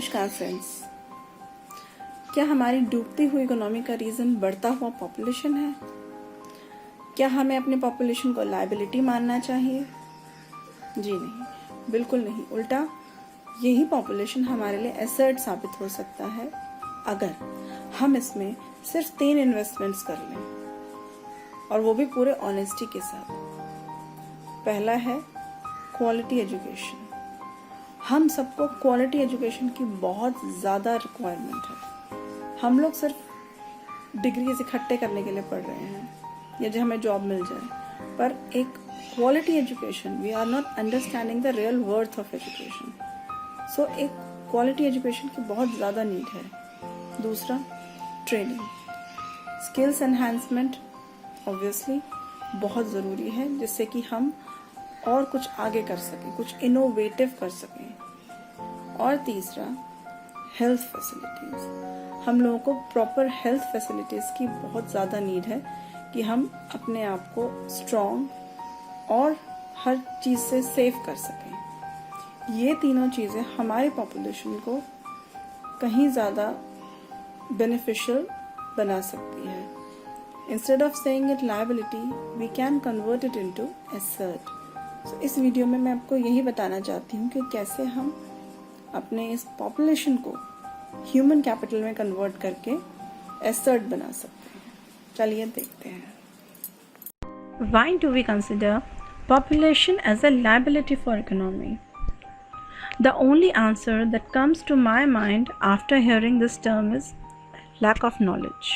नमस्कार फ्रेंड्स। क्या हमारी डूबती हुई इकोनॉमी का रीज़न बढ़ता हुआ पॉपुलेशन है? क्या हमें अपने पॉपुलेशन को लायबिलिटी मानना चाहिए? जी नहीं, बिल्कुल नहीं। उल्टा यही पॉपुलेशन हमारे लिए एसेट साबित हो सकता है अगर हम इसमें सिर्फ 3 इन्वेस्टमेंट्स कर लें, और वो भी पूरे ऑनेस्टी के साथ। पहला है क्वालिटी एजुकेशन। हम सबको क्वालिटी एजुकेशन की बहुत ज़्यादा रिक्वायरमेंट है। हम लोग सिर्फ डिग्रीज इकट्ठे करने के लिए पढ़ रहे हैं या जो हमें जॉब मिल जाए, पर एक quality education, we are not understanding the real worth of education. So एक क्वालिटी एजुकेशन की बहुत ज़्यादा नीड है। दूसरा, ट्रेनिंग, स्किल्स एनहांसमेंट ऑब्वियसली बहुत ज़रूरी है, जिससे कि हम और कुछ आगे कर सकें, कुछ इनोवेटिव कर सकें। और तीसरा, हेल्थ फैसिलिटीज़। हम लोगों को प्रॉपर हेल्थ फैसिलिटीज़ की बहुत ज़्यादा नीड है कि हम अपने आप को स्ट्रॉन्ग और हर चीज़ से सेफ कर सकें। ये तीनों चीज़ें हमारे पॉपुलेशन को कहीं ज़्यादा बेनिफिशियल बना सकती है। Instead of saying it liability, we can convert it into asset. इस वीडियो में मैं आपको यही बताना चाहती हूँ कि कैसे हम अपने इस पॉपुलेशन को ह्यूमन कैपिटल में कन्वर्ट करके एसेट बना सकते हैं। चलिए देखते हैं। Why do we consider population as a liability for economy? The only answer that comes to my mind after hearing this term is lack of knowledge.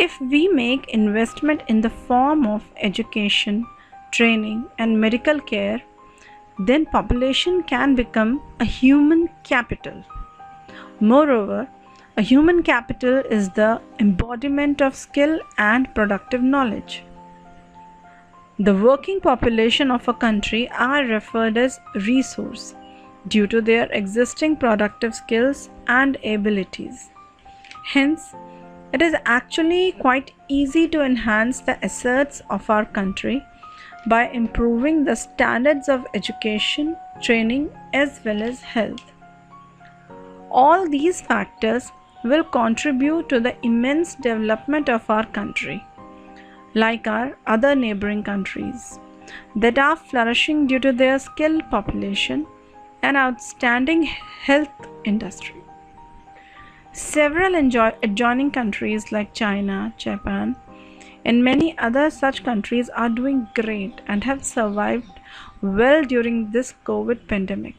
If we make investment in the form of education, training and medical care, then population can become a human capital. Moreover, a human capital is the embodiment of skill and productive knowledge. The working population of a country are referred as resource due to their existing productive skills and abilities. Hence, it is actually quite easy to enhance the assets of our country by improving the standards of education, training as well as health. All these factors will contribute to the immense development of our country, like our other neighboring countries that are flourishing due to their skilled population and outstanding health industry. Several adjoining countries like China, Japan, and many other such countries are doing great and have survived well during this COVID pandemic.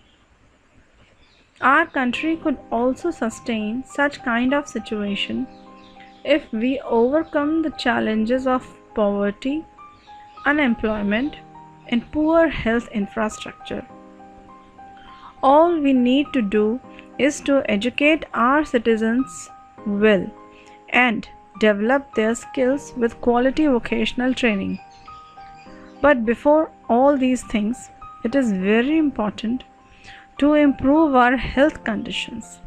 Our country could also sustain such kind of situation if we overcome the challenges of poverty, unemployment, and poor health infrastructure. All we need to do is to educate our citizens well and develop their skills with quality vocational training. But before all these things, it is very important to improve our health conditions,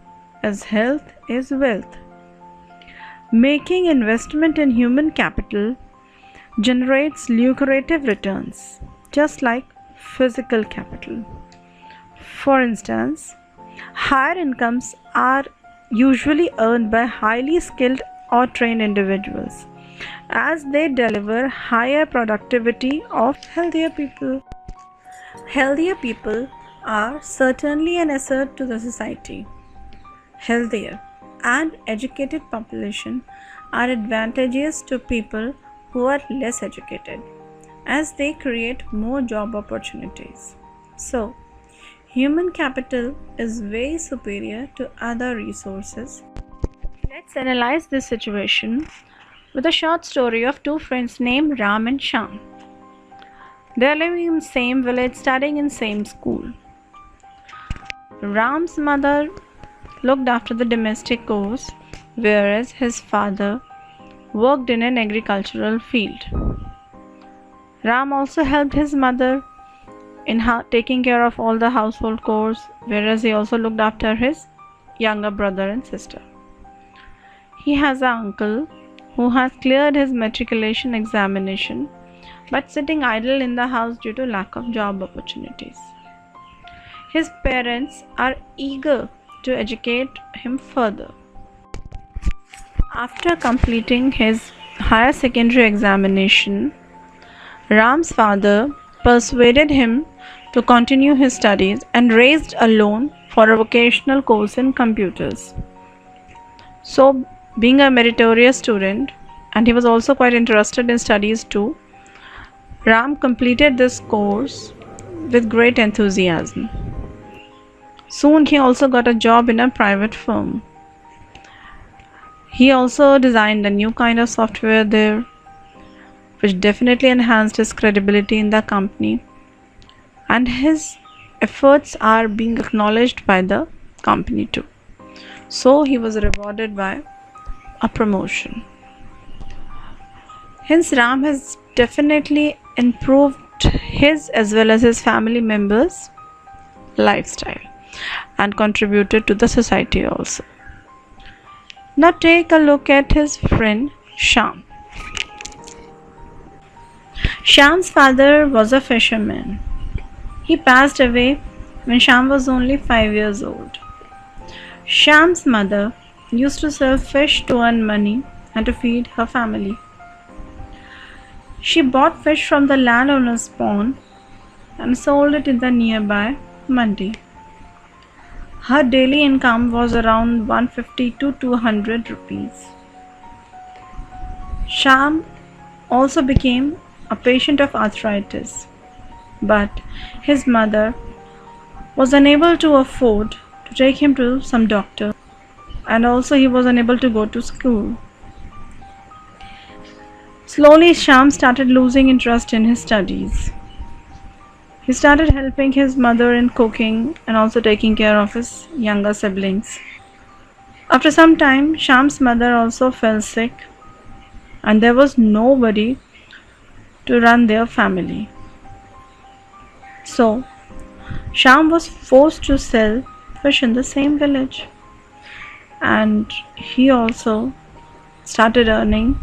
as health is wealth. Making investment in human capital generates lucrative returns, just like physical capital. For instance, higher incomes are usually earned by highly skilled or trained individuals, as they deliver higher productivity of healthier people. Healthier people are certainly an asset to the society. Healthier and educated population are advantageous to people who are less educated, as they create more job opportunities. So, human capital is way superior to other resources. Let's analyze this situation with a short story of 2 friends named Ram and Shyam. They are living in the same village, studying in same school. Ram's mother looked after the domestic chores, whereas his father worked in an agricultural field. Ram also helped his mother in taking care of all the household chores, whereas he also looked after his younger brother and sister. He has an uncle who has cleared his matriculation examination but sitting idle in the house due to lack of job opportunities. His parents are eager to educate him further. After completing his higher secondary examination, Ram's father persuaded him to continue his studies and raised a loan for a vocational course in computers. So, being a meritorious student, and he was also quite interested in studies too, Ram completed this course with great enthusiasm. Soon he also got a job in a private firm. He also designed a new kind of software there, which definitely enhanced his credibility in the company, and his efforts are being acknowledged by the company too. So he was rewarded by a promotion. Hence, Ram has definitely improved his as well as his family members' lifestyle and contributed to the society also. Now, take a look at his friend Shyam. Shyam's father was a fisherman. He passed away when Shyam was only 5 years old. Shyam's mother used to sell fish to earn money and to feed her family. She bought fish from the landowner's pond and sold it in the nearby mandi. Her daily income was around 150 to 200 rupees. Shyam also became a patient of arthritis, but his mother was unable to afford to take him to some doctor, and also he was unable to go to school. Slowly, Shyam started losing interest in his studies. He started helping his mother in cooking and also taking care of his younger siblings. After some time, Shyam's mother also fell sick, and there was nobody to run their family. So, Shyam was forced to sell fish in the same village, and he also started earning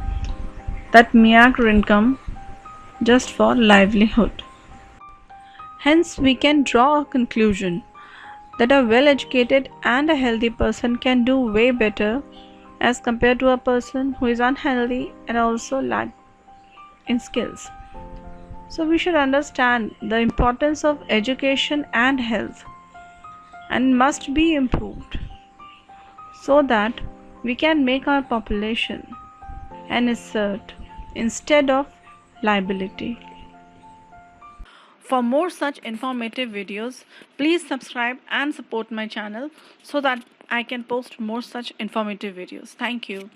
that meager income just for livelihood. Hence, we can draw a conclusion that a well educated and a healthy person can do way better as compared to a person who is unhealthy and also lack in skills. So, we should understand the importance of education and health and must be improved so that we can make our population an asset instead of liability. For more such informative videos, please subscribe and support my channel so that I can post more such informative videos. Thank you.